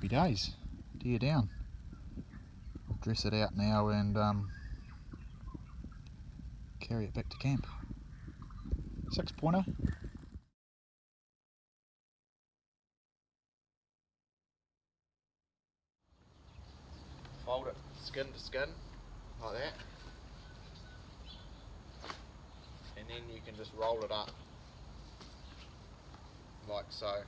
happy days. Deer down. I'll dress it out now and carry it back to camp. 6-pointer. Fold it skin to skin, like that. And then you can just roll it up, like so.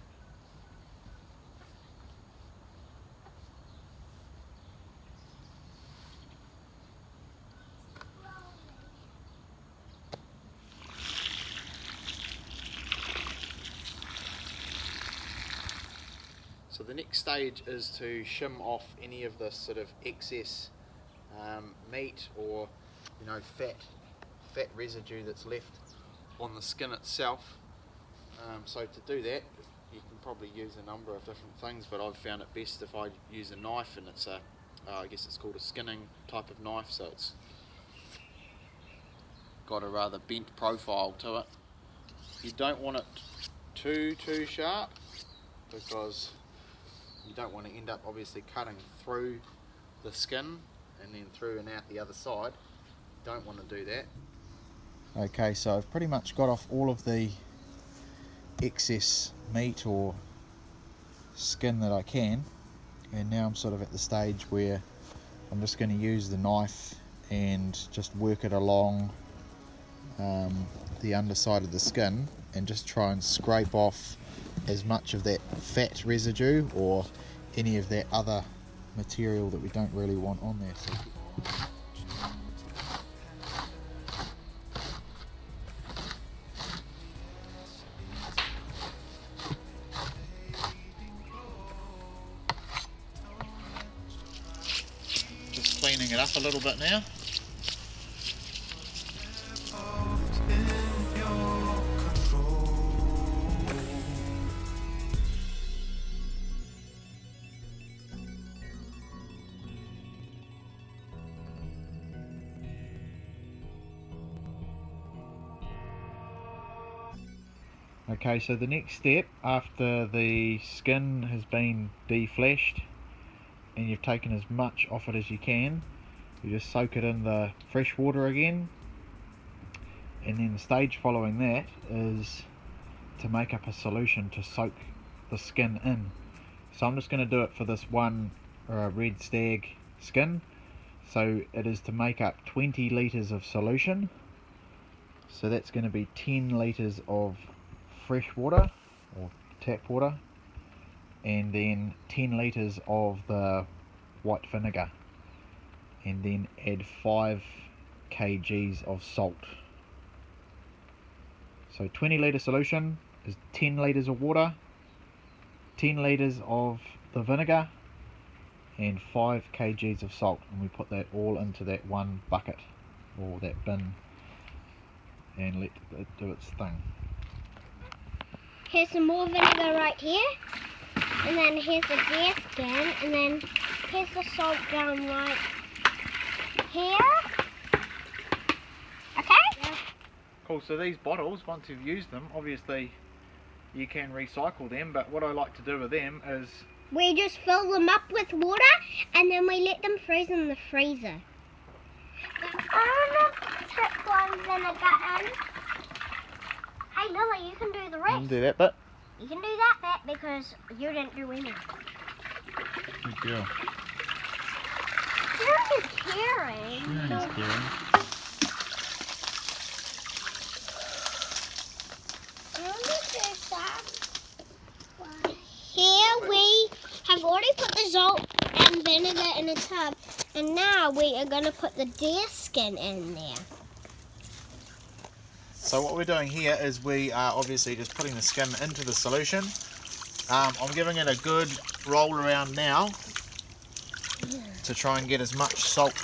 So the next stage is to shim off any of this sort of excess meat or fat residue that's left on the skin itself. So to do that, you can probably use a number of different things, but I've found it best if I use a knife, and it's I guess it's called a skinning type of knife, so it's got a rather bent profile to it. You don't want it too sharp, because you don't want to end up obviously cutting through the skin and then through and out the other side. You don't want to do that. Okay, so I've pretty much got off all of the excess meat or skin that I can, and now I'm sort of at the stage where I'm just going to use the knife and just work it along the underside of the skin and just try and scrape off as much of that fat residue or any of that other material that we don't really want on there. Just cleaning it up a little bit now. Okay, so the next step after the skin has been defleshed and you've taken as much off it as you can, you just soak it in the fresh water again, and then the stage following that is to make up a solution to soak the skin in. So I'm just going to do it for this one red stag skin. So it is to make up 20 litres of solution. So that's going to be 10 litres of fresh water or tap water, and then 10 litres of the white vinegar, and then add 5 kgs of salt. So 20 litre solution is 10 litres of water, 10 litres of the vinegar, and 5 kgs of salt, and we put that all into that one bucket or that bin and let it do its thing. Here's some more vinegar right here, and then here's the deer skin, and then here's the salt down right here. Okay? Yeah. Cool, so these bottles, once you've used them, obviously you can recycle them, but what I like to do with them is we just fill them up with water, and then we let them freeze in the freezer. I'm gonna put one vinegar in. Hey Lily, you can do the rest. You can do that bit. You can do that bit because you didn't do any. Good girl. Sharon is caring. Sharon is caring. Here we have already put the salt and vinegar in a tub, and now we are going to put the deer skin in there. So what we're doing here is we are obviously just putting the skin into the solution. I'm giving it a good roll around now to try and get as much salt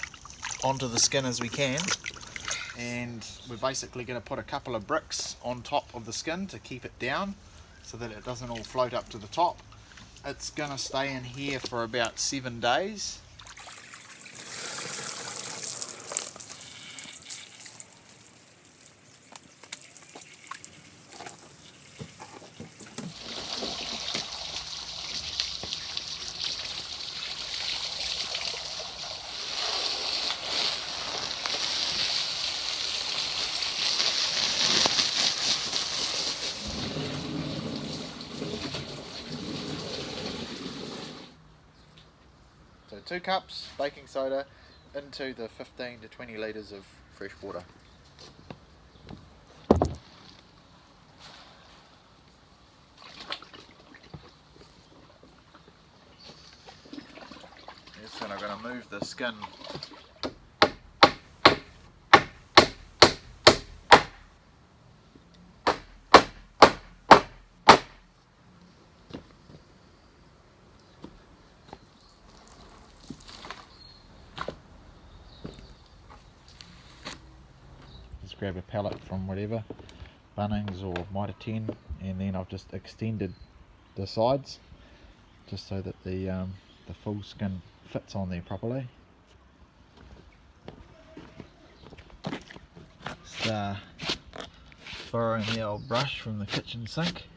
onto the skin as we can. And we're basically going to put a couple of bricks on top of the skin to keep it down so that it doesn't all float up to the top. It's going to stay in here for about 7 days. 2 cups baking soda into the 15 to 20 litres of fresh water. Yes, and I'm going to move the skin. Just grab a pellet from whatever, Bunnings or Mitre 10, and then I've just extended the sides just so that the full skin fits on there properly. Just borrowing the old brush from the kitchen sink.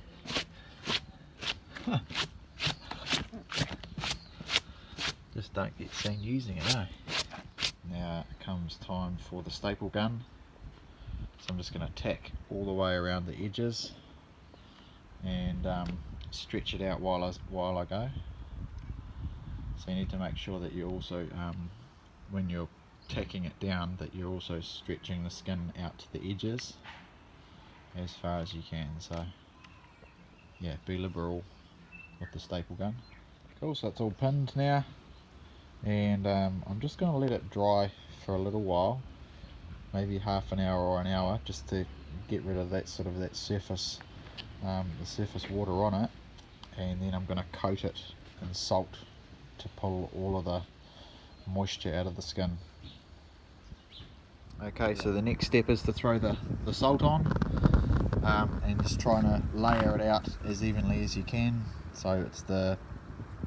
Just don't get seen using it, eh? Now it comes time for the staple gun. So I'm just going to tack all the way around the edges and stretch it out while I go. So you need to make sure that you also, when you're tacking it down, that you're also stretching the skin out to the edges as far as you can. So yeah, be liberal with the staple gun. Cool, so it's all pinned now, and I'm just going to let it dry for a little while, maybe half an hour or an hour, just to get rid of that surface, the surface water on it, and then I'm going to coat it in salt to pull all of the moisture out of the skin. Okay, so the next step is to throw the salt on, and just trying to layer it out as evenly as you can. So it's the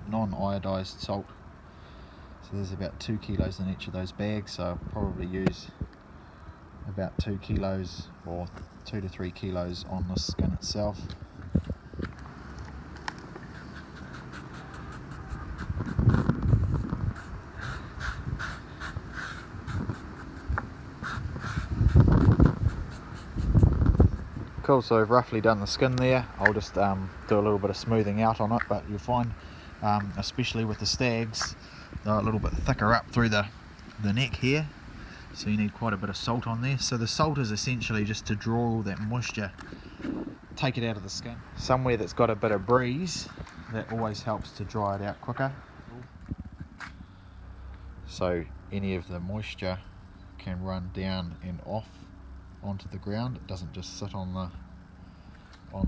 non-iodized salt. So there's about 2 kilos in each of those bags, so I'll probably use about 2 kilos or 2 to 3 kilos on the skin itself. Cool, so I've roughly done the skin there. I'll just do a little bit of smoothing out on it, but you'll find, especially with the stags, they're a little bit thicker up through the neck here, so you need quite a bit of salt on there. So the salt is essentially just to draw all that moisture, take it out of the skin. Somewhere that's got a bit of breeze, that always helps to dry it out quicker. So any of the moisture can run down and off onto the ground. It doesn't just sit on the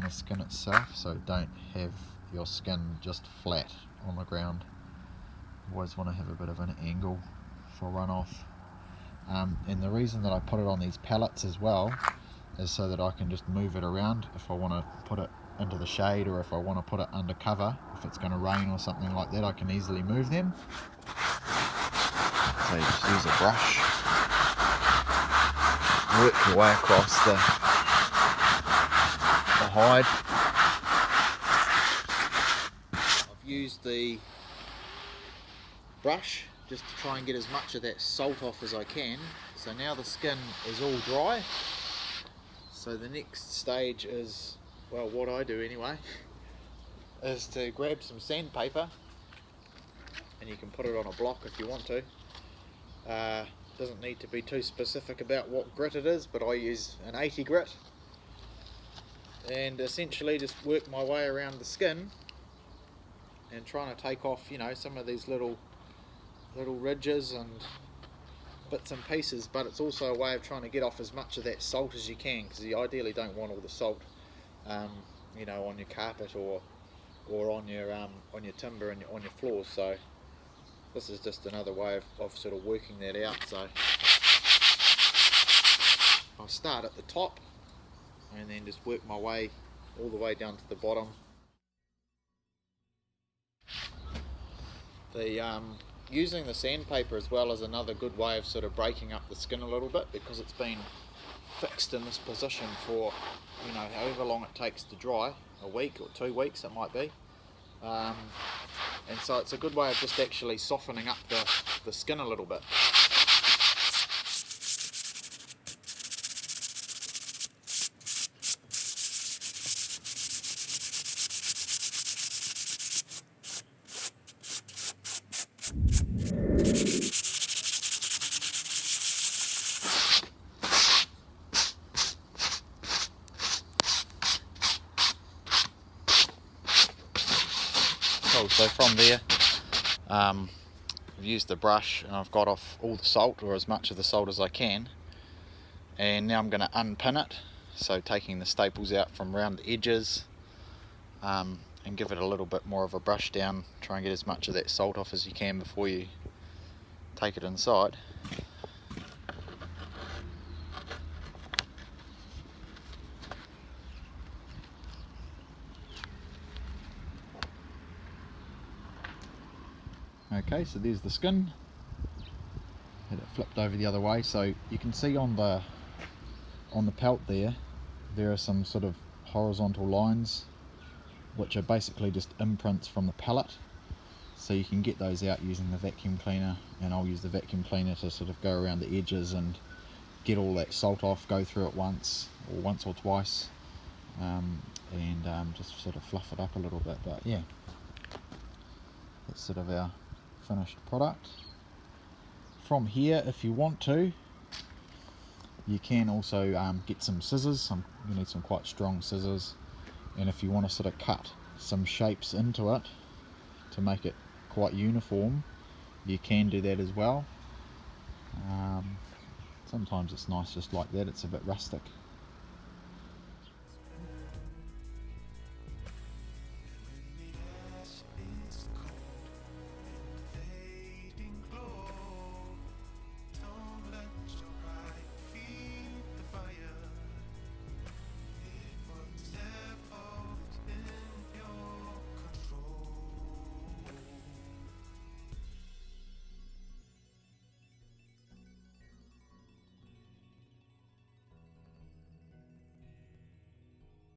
skin itself, so don't have your skin just flat on the ground. You always want to have a bit of an angle for runoff. And the reason that I put it on these pallets as well is so that I can just move it around if I want to put it into the shade, or if I want to put it under cover. If it's going to rain or something like that, I can easily move them. So you just use a brush, work your way across the hide. I've used the brush just to try and get as much of that salt off as I can. So now the skin is all dry. So the next stage is, well, what I do anyway, is to grab some sandpaper, and you can put it on a block if you want to. Doesn't need to be too specific about what grit it is, but I use an 80 grit, and essentially just work my way around the skin and trying to take off, you know, some of these little ridges and bits and pieces. But it's also a way of trying to get off as much of that salt as you can, because you ideally don't want all the salt, you know, on your carpet or on your timber and on your floors. So this is just another way of sort of working that out. So I'll start at the top and then just work my way all the way down to the bottom. Using the sandpaper as well is another good way of sort of breaking up the skin a little bit, because it's been fixed in this position for, you know, however long it takes to dry, a week or 2 weeks it might be. And so it's a good way of just actually softening up the skin a little bit. So from there, I've used the brush and I've got off all the salt, or as much of the salt as I can, and now I'm going to unpin it, so taking the staples out from around the edges, and give it a little bit more of a brush down, try and get as much of that salt off as you can before you take it inside. Okay, so there's the skin. Had it flipped over the other way, so you can see on the pelt there are some sort of horizontal lines which are basically just imprints from the pellet, so you can get those out using the vacuum cleaner, and I'll use the vacuum cleaner to sort of go around the edges and get all that salt off, go through it once or twice, and just sort of fluff it up a little bit. But yeah, that's sort of our finished product. From here, if you want to, you can also get some scissors. You need some quite strong scissors, and if you want to sort of cut some shapes into it to make it quite uniform, you can do that as well. Sometimes it's nice just like that, it's a bit rustic.